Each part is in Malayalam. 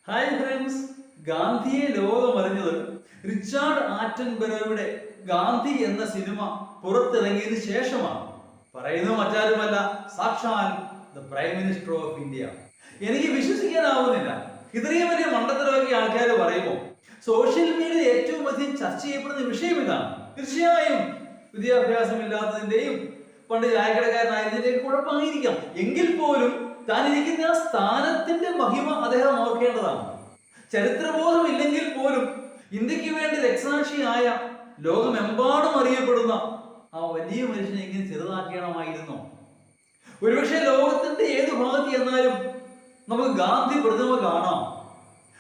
ഹായ് ഫ്രണ്ട്സ്, ഗാന്ധിയെ ലോകമറിഞ്ഞത് റിച്ചാർഡ് ആറ്റൻബറോയുടെ ഗാന്ധി എന്ന സിനിമ പുറത്തിറങ്ങിയതിനു ശേഷമാണ്. പറയുന്നത് മറ്റാരുമല്ല, സാക്ഷാൽ the prime minister of India. എനിക്ക് വിശ്വസിക്കാനാവുന്നില്ല. ഇത്രയും വലിയ മണ്ടത്തരമൊക്കെ ആൾക്കാർ പറയുമ്പോൾ സോഷ്യൽ മീഡിയ ഏറ്റവും അധികം ചർച്ച ചെയ്യപ്പെടുന്ന വിഷയം ഇതാണ്. തീർച്ചയായും വിദ്യാഭ്യാസമില്ലാത്തതിന്റെയും പണ്ട് ചായക്കടക്കാരനായതിന്റെയും കുഴപ്പമായിരിക്കാം. എങ്കിൽ പോലും താൻ ഇരിക്കുന്ന ആ സ്ഥാനത്തിന്റെ മഹിമ അദ്ദേഹം ഓർക്കേണ്ടതാണ്. ചരിത്രബോധം ഇല്ലെങ്കിൽ പോലും ഇന്ത്യക്ക് വേണ്ടി രക്തസാക്ഷിയായ ലോകമെമ്പാടും അറിയപ്പെടുന്ന ആ വലിയ മനുഷ്യനെ ഇങ്ങനെ ചെറുതാക്കണമായിരുന്നോ? ഒരുപക്ഷെ ലോകത്തിന്റെ ഏത് ഭാഗത്ത് ചെന്നാലും നമുക്ക് ഗാന്ധി പ്രതിമ കാണാം.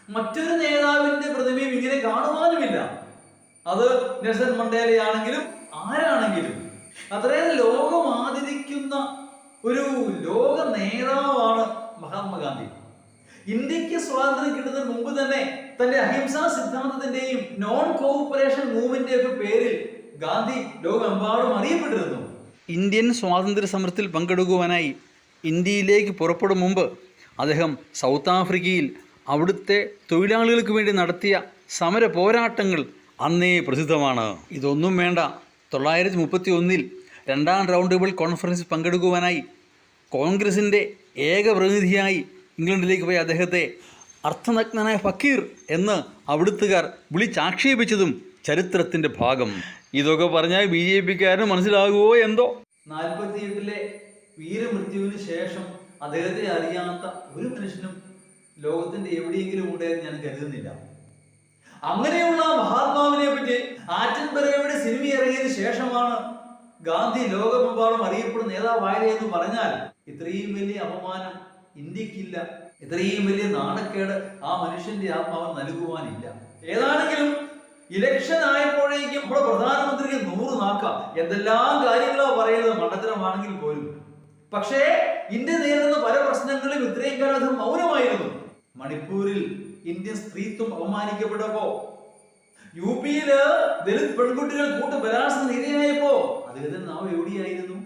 മറ്റൊരു നേതാവിന്റെ പ്രതിമയും ഇങ്ങനെ കാണുവാനുമില്ല. അത് നെൽസൺ മണ്ടേലയാണെങ്കിലും ആരാണെങ്കിലും അത്രയും ലോകം ആദരിക്കുന്ന ഒരു ലോക നേതാവാണ് മഹാത്മാഗാന്ധി. ഇന്ത്യക്ക് സ്വാതന്ത്ര്യം കിട്ടുന്നതിന് മുമ്പ് തന്നെ തന്റെ അഹിംസാ സിദ്ധാന്തത്തിന്റെയും നോൺ കോഓപ്പറേഷൻ മൂവ്മെന്റിന്റെ ഒക്കെ പേരിൽ ഗാന്ധി ലോകമെമ്പാടും അറിയപ്പെട്ടിരുന്നു. ഇന്ത്യൻ സ്വാതന്ത്ര്യ സമരത്തിൽ പങ്കെടുക്കുവാനായി ഇന്ത്യയിലേക്ക് പുറപ്പെടും മുമ്പ് അദ്ദേഹം സൗത്ത് ആഫ്രിക്കയിൽ അവിടുത്തെ തൊഴിലാളികൾക്ക് വേണ്ടി നടത്തിയ സമര പോരാട്ടങ്ങൾ അന്നേ പ്രസിദ്ധമാണ്. ഇതൊന്നും വേണ്ട, 1931 രണ്ടാം റൗണ്ട് ടേബിൾ കോൺഫറൻസിൽ പങ്കെടുക്കുവാനായി കോൺഗ്രസിൻ്റെ ഏക പ്രതിനിധിയായി ഇംഗ്ലണ്ടിലേക്ക് പോയ അദ്ദേഹത്തെ അർത്ഥനഗ്നനായ ഫക്കീർ എന്ന് അവിടുത്തുകാർ വിളിച്ചാക്ഷേപിച്ചതും ചരിത്രത്തിൻ്റെ ഭാഗം. ഇതൊക്കെ പറഞ്ഞാൽ BJPക്കാരന് മനസ്സിലാകുമോ എന്തോ. 48-ലെ വീരമൃത്യുവിന് ശേഷം അദ്ദേഹത്തെ അറിയാത്ത ഒരു മനുഷ്യനും ലോകത്തിന്റെ എവിടെയെങ്കിലും ഉണ്ടെന്ന് ഞാൻ കരുതുന്നില്ല. അങ്ങനെയുള്ള മഹാത്മാവിനെ പറ്റി ആറ്റൻബറോയുടെ സിനിമ ഇറങ്ങിയതിനു ശേഷമാണ് ഗാന്ധി ലോകമെമ്പാടും അറിയപ്പെടുന്ന നേതാവായത് എന്ന് പറഞ്ഞാൽ ഇത്രയും വലിയ അപമാനം ഇന്ത്യക്കില്ല, ഇത്രയും വലിയ നാണക്കേട് ആ മനുഷ്യന്റെ ആത്മാവ് നൽകുവാനില്ല. ഏതാണെങ്കിലും ഇലക്ഷൻ ആയപ്പോഴേക്കും ഇവിടെ പ്രധാനമന്ത്രിക്ക് 100 നാക്കാം. എന്തെല്ലാം കാര്യങ്ങളാ പറയുന്നത്, മണ്ടത്തരമാണെങ്കിൽ പോലും. പക്ഷേ ഇന്ത്യ നേരിടുന്ന പല പ്രശ്നങ്ങളും ഇത്രയും കാലം മൗനമായിരുന്നു. മണിപ്പൂരിൽ ഇന്ത്യൻ സ്ത്രീത്വം അപമാനിക്കപ്പെട്ടപ്പോ, UP-യില് ദലിത് പെൺകുട്ടികൾ ബലാത്സംഗം ഇരയായപ്പോ അദ്ദേഹത്തിന്റെ നാവ് എവിടെയായിരുന്നു?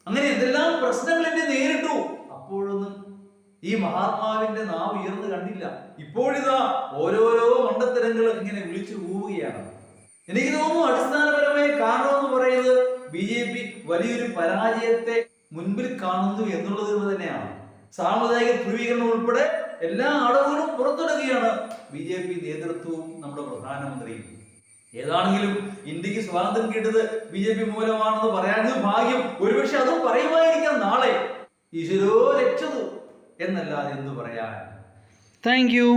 അങ്ങനെ എന്തെല്ലാം പ്രശ്നങ്ങൾ ഇന്ത്യ നേരിട്ടു. അപ്പോഴൊന്നും ഈ മഹാത്മാവിന്റെ നാവ് ഉയർന്നു കണ്ടില്ല. ഇപ്പോഴിതാ ഓരോരോ മണ്ടത്തരങ്ങൾ ഇങ്ങനെ വിളിച്ചു പോവുകയാണ്. എനിക്ക് തോന്നുന്നു അടിസ്ഥാനപരമായ കാരണം എന്ന് പറയുന്നത് BJP വലിയൊരു പരാജയത്തെ മുൻപിൽ കാണുന്നു എന്നുള്ളത് തന്നെയാണ്. സാമുദായിക ധ്രുവീകരണം ഉൾപ്പെടെ എല്ലാ അടവുകളും പുറത്തെടുക്കുകയാണ് BJP നേതൃത്വവും നമ്മുടെ പ്രധാനമന്ത്രിയും. ഏതാണെങ്കിലും ഇന്ത്യക്ക് സ്വാതന്ത്ര്യം കിട്ടിയത് BJP മൂലമാണെന്ന് പറയാനത് ഭാഗ്യം. ഒരുപക്ഷെ അതും പറയുമായിരിക്കാം നാളെ. ഈശ്വരോ രക്ഷതു എന്നല്ലാതെ എന്തു പറയാൻ. Thank you.